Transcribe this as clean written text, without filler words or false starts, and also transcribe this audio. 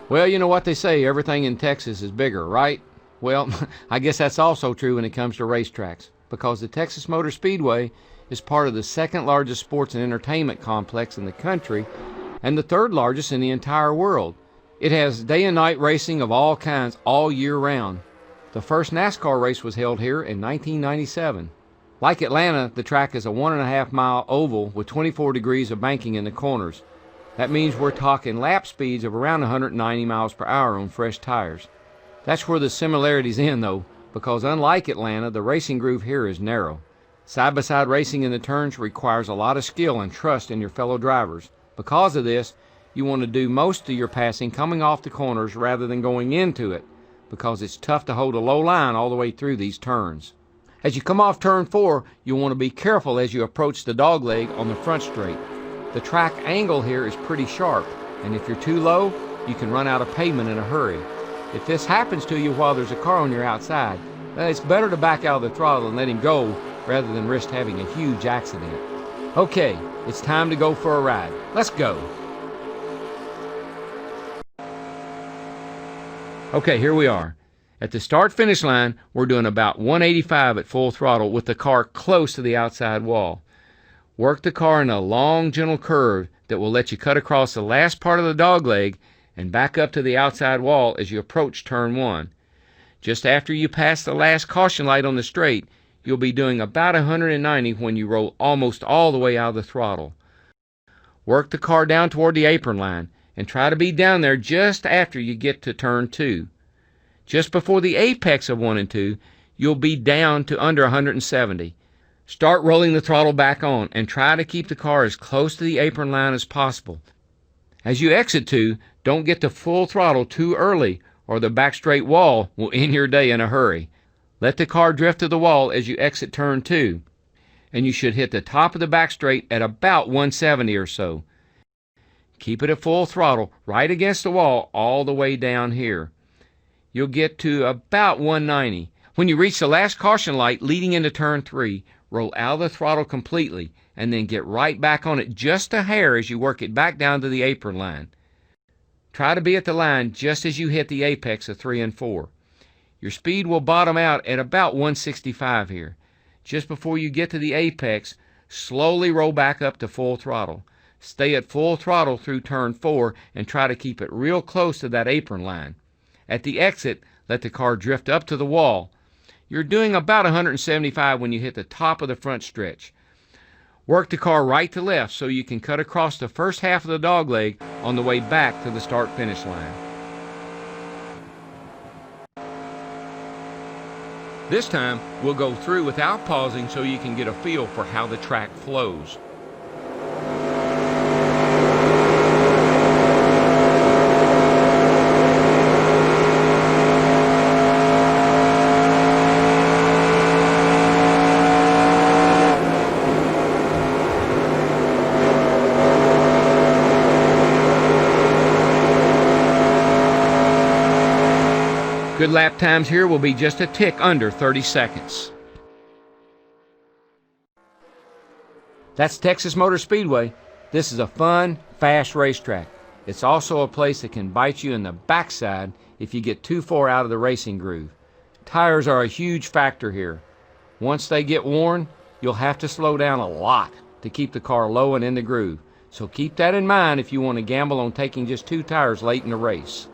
Well, you know what they say, everything in Texas is bigger, right? Well, I guess that's also true when it comes to racetracks, because the Texas Motor Speedway is part of the second largest sports and entertainment complex in the country and the third largest in the entire world. It has day and night racing of all kinds all year round. The first NASCAR race was held here in 1997. Like Atlanta, the track is a 1.5-mile oval with 24 degrees of banking in the corners. That means we're talking lap speeds of around 190 miles per hour on fresh tires. That's where the similarities end though, because unlike Atlanta, the racing groove here is narrow. Side-by-side racing in the turns requires a lot of skill and trust in your fellow drivers. Because of this, you want to do most of your passing coming off the corners rather than going into it, because it's tough to hold a low line all the way through these turns. As you come off turn 4, you'll want to be careful as you approach the dogleg on the front straight. The track angle here is pretty sharp, and if you're too low, you can run out of pavement in a hurry. If this happens to you while there's a car on your outside, then it's better to back out of the throttle and let him go rather than risk having a huge accident. Okay, it's time to go for a ride. Let's go. Okay, here we are. At the start-finish line, we're doing about 185 at full throttle with the car close to the outside wall. Work the car in a long, gentle curve that will let you cut across the last part of the dogleg and back up to the outside wall as you approach turn 1. Just after you pass the last caution light on the straight, you'll be doing about 190 when you roll almost all the way out of the throttle. Work the car down toward the apron line and try to be down there just after you get to turn 2. Just before the apex of 1 and 2, you'll be down to under 170. Start rolling the throttle back on and try to keep the car as close to the apron line as possible. As you exit 2, don't get to full throttle too early or the back straight wall will end your day in a hurry. Let the car drift to the wall as you exit turn 2, and you should hit the top of the back straight at about 170 or so. Keep it at full throttle right against the wall all the way down here. You'll get to about 190. When you reach the last caution light leading into turn 3, roll out of the throttle completely and then get right back on it just a hair as you work it back down to the apron line. Try to be at the line just as you hit the apex of 3 and 4. Your speed will bottom out at about 165 here. Just before you get to the apex, slowly roll back up to full throttle. Stay at full throttle through turn 4 and try to keep it real close to that apron line. At the exit, let the car drift up to the wall. You're doing about 175 when you hit the top of the front stretch. Work the car right to left so you can cut across the first half of the dogleg on the way back to the start-finish line. This time, we'll go through without pausing so you can get a feel for how the track flows. Good lap times here will be just a tick under 30 seconds. That's Texas Motor Speedway. This is a fun, fast racetrack. It's also a place that can bite you in the backside if you get too far out of the racing groove. Tires are a huge factor here. Once they get worn, you'll have to slow down a lot to keep the car low and in the groove. So keep that in mind if you want to gamble on taking just 2 tires late in the race.